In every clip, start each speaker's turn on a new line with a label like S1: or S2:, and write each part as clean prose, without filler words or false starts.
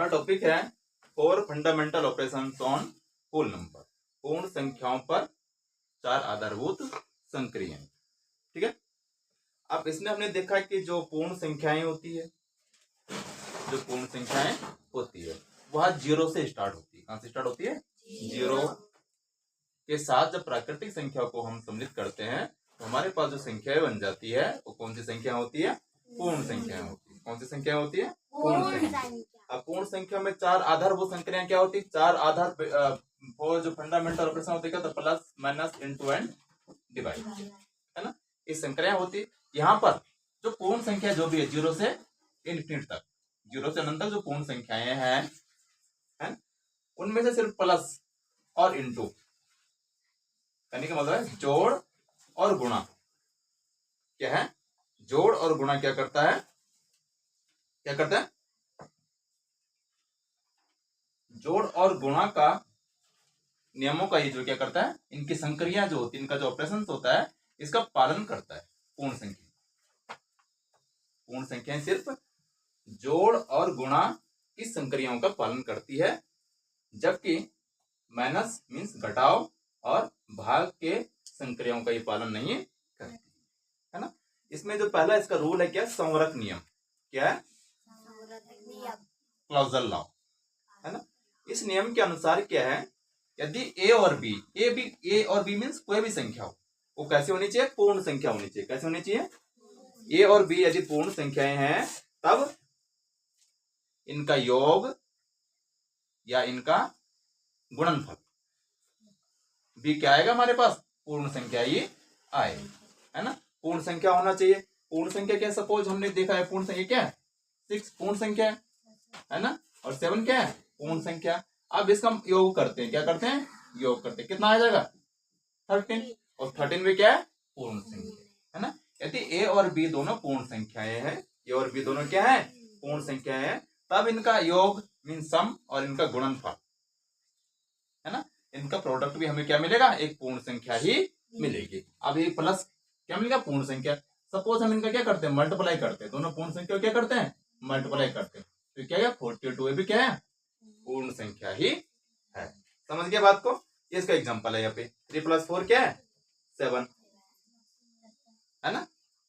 S1: हमारा टॉपिक है 4 fundamental operations on whole number, पूर्ण संख्याओं पर 4 आधारभूत संक्रियाएं। ठीक है, अब इसमें हमने देखा कि जो पूर्ण संख्याएं होती है, वह 0 से स्टार्ट होती है। कहां से स्टार्ट होती है? 0 के साथ जब प्राकृतिक संख्या को हम सम्मिलित करते हैं तो हमारे पास जो संख्याएं बन जाती है वो कौन सी संख्या होती है? पूर्ण संख्याएं होती है। कौन सी संख्या होती है? पूर्ण संख्या। अब पूर्ण संख्या में 4 आधारभूत संख्याएं क्या होती है? 4 आधार वो जो फंडामेंटल ऑपरेशन होती है तो plus minus into and divide, है ना, इस संख्याएं होती। यहाँ पर जो पूर्ण संख्या जो भी है 0 से इनफिनिट तक, 0 से अनंत तक जो पूर्ण संख्याएं हैं, है, उनमें से सिर्फ प्लस और इनटू कहने का मतलब है जोड़ और गुणा। क्या है? जोड़ और गुणा क्या करता है? जोड़ और गुणा का नियमों का ये जो क्या करता है, इनकी संक्रिया जो होती है, इनका जो ऑपरेशन होता है, इसका पालन करता है पूर्ण संख्या सिर्फ जोड़ और गुणा की संक्रियाओं का पालन करती है, जबकि माइनस मीन्स घटाव और भाग के संक्रियाओं का ये पालन नहीं करती है ना। इसमें जो पहला इसका रूल है क्या? संवरक नियम। क्या है? क्लॉजल लॉ, है ना। इस नियम के अनुसार क्या है, यदि ए और बी मीन्स कोई भी संख्या हो, वो कैसे होनी चाहिए? पूर्ण संख्या होनी चाहिए। कैसे होनी चाहिए? ए और बी यदि पूर्ण संख्याएं हैं तब इनका योग या इनका गुणनफल भी क्या आएगा हमारे पास? पूर्ण संख्या ही आएगी, है ना। पूर्ण संख्या होना चाहिए। पूर्ण संख्या क्या? सपोज हमने देखा है पूर्ण संख्या क्या है? 6 पूर्ण संख्या है ना, और 7 क्या है? पूर्ण संख्या। अब इसका योग करते हैं। क्या करते हैं? योग करते हैं। कितना आ जाएगा? 13। और 13 में क्या है? पूर्ण संख्या, है ना। यदि ए और बी दोनों पूर्ण संख्याएं हैं, ए और बी दोनों क्या है? पूर्ण संख्याएं हैं, तब इनका योग मीन सम और इनका गुणनफल, है ना, इनका प्रोडक्ट भी हमें क्या मिलेगा? एक पूर्ण संख्या ही मिलेगी। अब ये प्लस क्या मिलेगा? पूर्ण संख्या। सपोज हम इनका क्या करते हैं? मल्टीप्लाई करते हैं। दोनों पूर्ण संख्या क्या करते हैं? मल्टीप्लाई करते हैं। तो क्या है? 42 भी क्या है? पूर्ण संख्या ही है। समझ गया बात को? ये इसका एग्जांपल है। यहाँ पे 3 + 4 क्या है? 7, है ना।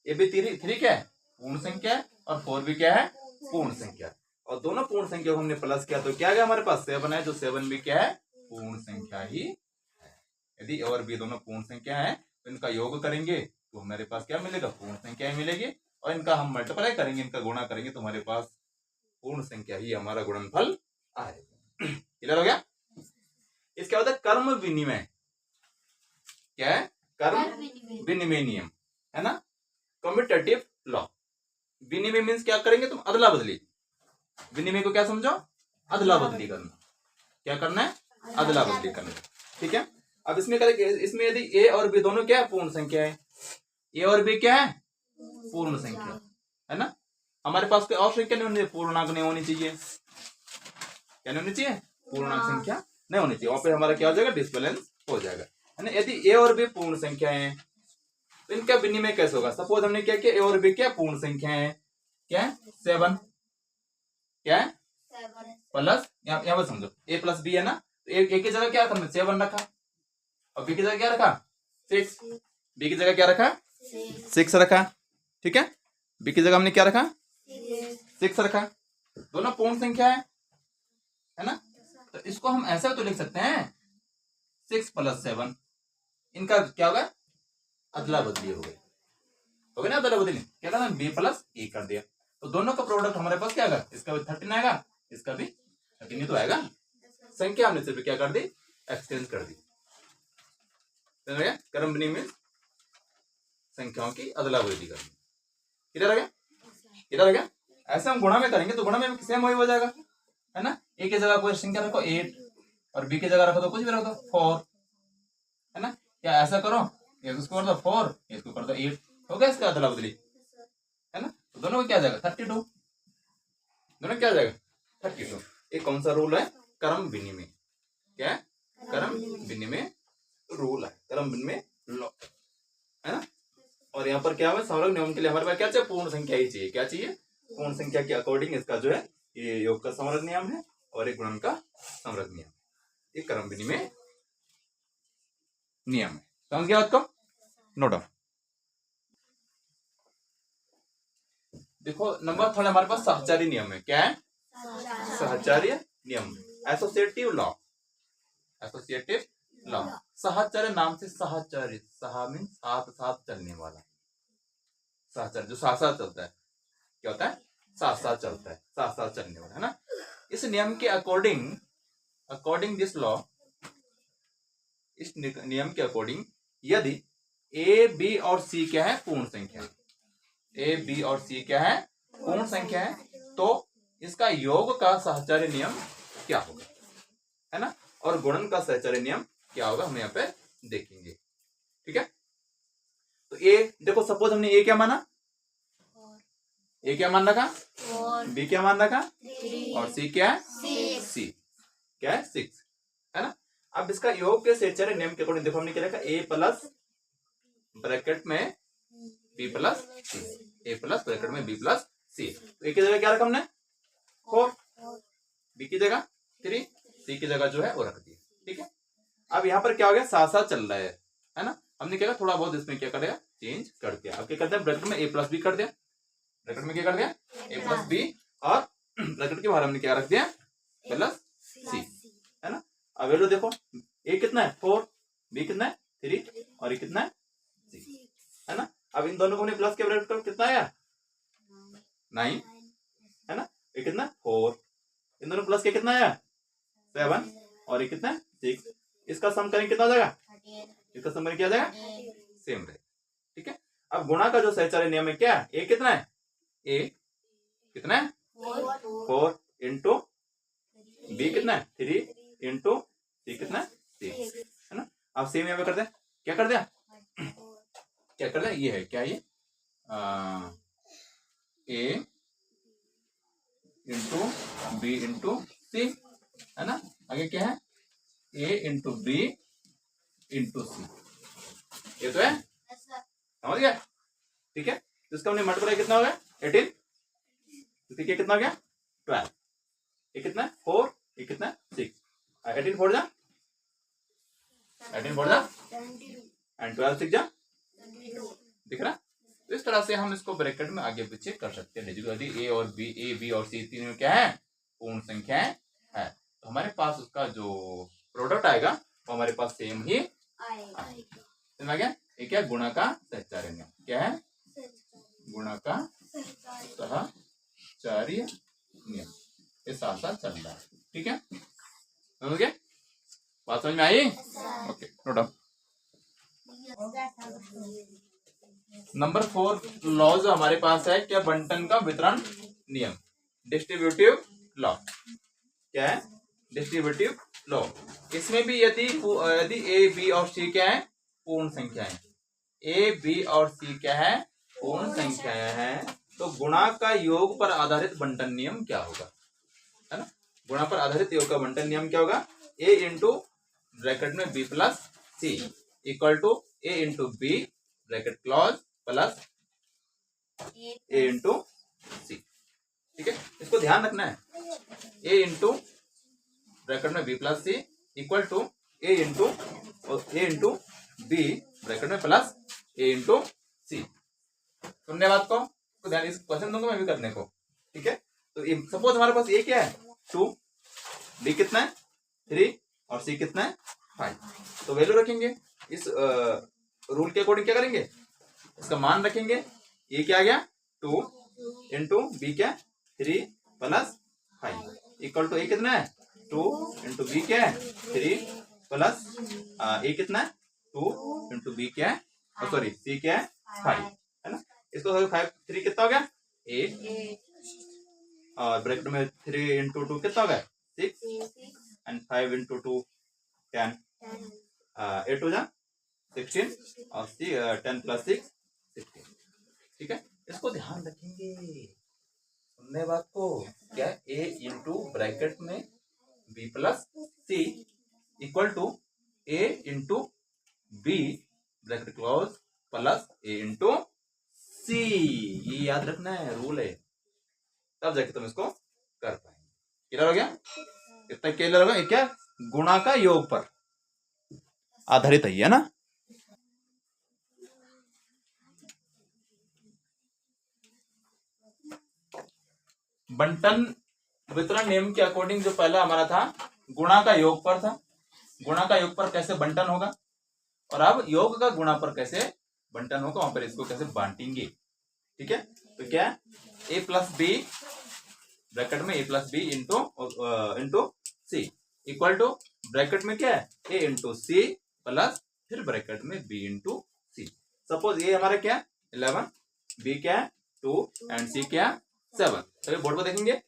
S1: ये भी 3 क्या है? पूर्ण संख्या है, और 4 भी क्या है? पूर्ण संख्या। और दोनों पूर्ण संख्या को हमने प्लस किया तो क्या गया हमारे पास? 7 है, जो 7 भी क्या है? पूर्ण संख्या ही है। यदि ए और बी दोनों पूर्ण संख्या है तो इनका योग करेंगे तो हमारे पास क्या मिलेगा? पूर्ण संख्या ही मिलेगी। और इनका हम मल्टीप्लाई करेंगे, इनका गुणा करेंगे तो हमारे पास पूर्ण संख्या ही हमारा गुणनफल आएगा। क्लियर हो गया? इसके बाद कर्म विनिमय। क्या है? कर्म विनिमय नियम, है ना, कम्यूटेटिव लॉ। विनिमय मीन्स क्या करेंगे तुम? अदला बदली। विनिमय को क्या समझो? अदला बदली करना। क्या करना है? अदला बदली करना। ठीक है। अब इसमें करेंगे, इसमें यदि ए और बी दोनों क्या है? पूर्ण संख्या है। ए और बी क्या है? पूर्ण संख्या, है ना। हमारे पास कोई और संख्या नहीं होनी चाहिए, पूर्णांक नहीं होनी चाहिए। क्या नहीं होनी चाहिए? पूर्णांक संख्या नहीं होनी चाहिए। वहां पे हमारा क्या हो जाएगा? डिसबैलेंस हो जाएगा, है ना। यदि ए और बी पूर्ण संख्या है तो इनका विनिमय कैसे होगा? सपोज हमने क्या किया? ए और बी क्या पूर्ण संख्या है? क्या है? 7 क्या है? प्लस यहाँ पर समझो ए प्लस बी है ना, तो ए की जगह क्या रखा? 7 रखा, और बी की जगह क्या रखा? 6। बी की जगह क्या रखा? 6 रखा। ठीक है, बी की जगह हमने क्या रखा? 6 रखा। दोनों पूर्ण संख्या है ना। तो इसको हम ऐसे तो लिख सकते हैं 6 + 7। इनका क्या होगा? अदला बदली हो गई ना, अदला बदली। क्या करना? बी प्लस ए कर दिया, तो दोनों का प्रोडक्ट हमारे पास क्या आएगा? इसका भी 13 आएगा, इसका भी 13 तो आएगा। संख्या हमने सिर्फ क्या कर दी? एक्सचेंज कर दी। कर्म विनिमय संख्याओं की अदला बदली करनी। किधर आ गया? किधर आ गया? ऐसे हम गुणा में करेंगे तो गुणा में सेम वही हो जाएगा, है ना। ए की जगह कोई संख्या रखो 8, और बी की जगह रखो तो कुछ भी रख दो 4, है ना। या ऐसा करो, इसको कर दो 4, इसको कर दो 8, हो गया इसका अदला बदली, है ना। तो दोनों को क्या जाएगा? 32। दोनों क्या जाएगा? 32। ये कौन सा रूल है? कर्म विनिमय। क्या है? कर्म विनिमय रूल है, कर्म विनिमय लॉ, है ना। और यहाँ पर क्या है? संवरक नियम के लिए हमारे पास क्या चाहिए? पूर्ण संख्या ही चाहिए। क्या चाहिए? पूर्ण संख्या के अकॉर्डिंग इसका जो है ये योग का संवर्ग नियम है और एक गुणन का संवर्ग नियम, ये क्रम विनिमय नियम है। समझ गया बात को? Note down. देखो नंबर थर्ड हमारे पास सहचारी नियम है। क्या है? सहचार्य नियम, एसोसिएटिव लॉ। एसोसिएटिव लॉ, सहचर्य नाम से सहचर्य, सहा मीन साथ साथ चलने वाला, सहचर्य जो साथ साथ चलता है, क्या होता है? साथ साथ चलता है, साथ साथ चलने वाला, है ना। इस नियम के अकॉर्डिंग दिस लॉ, इस नियम के अकॉर्डिंग यदि ए बी और सी क्या है? पूर्ण संख्या। ए बी और सी क्या है? पूर्ण संख्या है, तो इसका योग का सहचर्य नियम क्या होगा, है ना, और गुणन का सहचर्य नियम क्या होगा, हम यहाँ पे देखेंगे। ठीक है, तो ए देखो, सपोज हमने ए क्या माना? ए क्या मान रखा? बी क्या मान रखा? और सी क्या है? सी क्या है? 6, है ना। अब इसका योग के सहचर्य नियम के अकॉर्डिंग देखो हमने क्या रखा? ए प्लस ब्रैकेट में बी प्लस सी, ए प्लस ब्रैकेट में बी प्लस सी। तो ए की जगह क्या रखा हमने? 4, बी की जगह 3, सी की जगह जो है वो रख दी। ठीक है, अब यहाँ पर क्या हो गया? साथ साथ चल रहा है ना। हमने क्या थोड़ा बहुत इसमें क्या कर दिया? चेंज कर दिया। अब क्या करते हैं? ब्रैकेट में ए प्लस बी कर दिया, ब्रैकेट में क्या कर दिया? ए प्लस बी, और ब्रैकेट के बाहर हमने क्या रख दिया? प्लस सी, है ना। अब वैल्यू देखो, ए कितना है? 4, बी कितना है? 3, और ये कितना है? 6, है ना। अब इन दोनों को हमने प्लस के ब्रैकेट कर, कितना आया? 9, है ना। ये कितना? 4, इन दोनों प्लस के कितना आया? 7, और ये कितना है? 6। इसका सम करेंगे कितना आ जाएगा? इसका सम करेंगे क्या आ जाएगा? सेम रहे। ठीक है, अब गुणा का जो सहचर्य नियम है क्या? ए कितना है? ए कितना है? 4 इंटू बी कितना है? 3 इंटू सी कितना है? 6, है ना। अब सेम यहाँ पे कर दे, क्या कर दिया? क्या कर दिया? ये है क्या? ये ए इंटू बी इंटू सी, है ना। आगे क्या है? A into B into C, ये तो है, समझ गया? ठीक है, तो इसका हमने मल्टीप्लाई कितना हो गया? 18, तो ये कितना हो गया? 12, ये कितना है? 4, ये कितना है? 6, 18 4 जा 18 4 जा एंड 12 6 जा, दिख रहा? तो इस तरह से हम इसको ब्रैकेट में आगे पीछे कर सकते हैं। यदि ए बी और सी तीनों क्या है? पूर्ण संख्याएं है, तो हमारे पास उसका जो प्रोडक्ट आएगा वो हमारे पास सेम ही आएगा। समझ गया? ये क्या? गुणा का सहचर्य नियम। क्या है? गुणा का सहचर्य नियम, ये साथ साथ चल रहा है। ठीक है, समझ गए? बात समझ में आई? Okay, note down. Number 4 law जो हमारे पास है क्या? बंटन का वितरण नियम, डिस्ट्रीब्यूटिव लॉ। क्या है? Distributive law. इसमें भी यदि ए बी और सी क्या है? पूर्ण संख्याएं। ए बी और सी क्या है? पूर्ण संख्याएं हैं, तो गुणा का योग पर आधारित बंटन नियम क्या होगा, है ना। गुणा पर आधारित योग का बंटन नियम क्या होगा? ए इंटू ब्रैकेट में B plus C equal to A into B bracket close plus A into C. ठीक है, इसको ध्यान रखना है। ए इंटू ब्रैकेट में B plus C equal to A into B bracket में प्लस ए इंटू सी। सुनने बात को, तो ध्यान, इस क्वेश्चन दूंगा मैं भी करने को। ठीक है, तो सपोज हमारे पास ए क्या है? 2, बी कितना है? 3, और सी कितना है? 5। तो वैल्यू रखेंगे इस रूल के अकॉर्डिंग। क्या करेंगे? इसका मान रखेंगे। ये क्या आ गया? 2 इंटू बी क्या? 3 प्लस 5 इक्वल टू ए कितना है? 2 इंटू बी क्या है? 3 प्लस ए कितना है? 2 इंटू बी क्या है? सॉरी, सी क्या है? 5, है ना। इसको 5 3 कितना हो गया? 8, और ब्रैकेट में 3 इंटू 2 कितना हो गया? 6, एंड 5 इंटू 2 10, 8 हो जा 16, और 10 प्लस 6 16। ठीक है, इसको ध्यान रखेंगे, सुनने बात को। क्या? ए इंटू ब्रैकेट में B plus C equal to A into B bracket close plus A into C. ये याद रखना है, रूल है, तब जाके तुम इसको कर पाएंगे। क्लियर हो गया? कितना क्लियर होगा? ये क्या गुणा का योग पर आधारित है ना। बंटन वितरण नियम के अकॉर्डिंग जो पहला हमारा था गुणा का योग पर था, गुणा का योग पर कैसे बंटन होगा, और अब योग का गुणा पर कैसे बंटन होगा, वहां पर इसको कैसे बांटेंगे। ठीक है, तो क्या ए प्लस बी ब्रैकेट में ए plus B into C equal to bracket में क्या है ए इंटू सी प्लस फिर ब्रैकेट में बी इंटू सी। सपोज ये हमारा क्या 11, बी क्या 2 एंड सी क्या 7। तो बोर्ड पर देखेंगे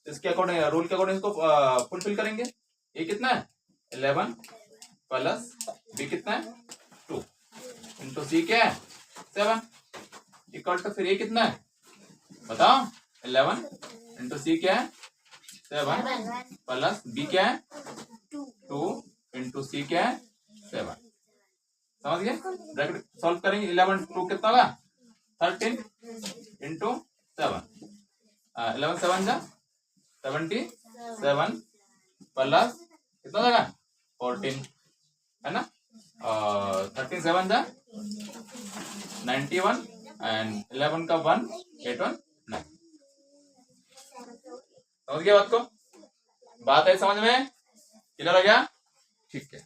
S1: इसके अकॉर्डिंग रूल के अकॉर्डिंग इसको फुलफिल करेंगे। ये कितना है 11 प्लस बी कितना है 2 इंटू सी क्या है 7 इक्वल टू फिर ये कितना है बताओ 11 इंटू सी क्या है 7 प्लस बी क्या है 2 इंटू सी क्या है 7। समझ गए? ब्रैकेट सॉल्व करेंगे 11 2 कितना होगा 13 इंटू 7 11 7 जा 77 प्लस कितना होगा 14 है ना 13 7 जा 91 एंड 11 का 1 8 1 9। समझ गया बात को? बात है समझ में? क्लियर हो गया? ठीक है।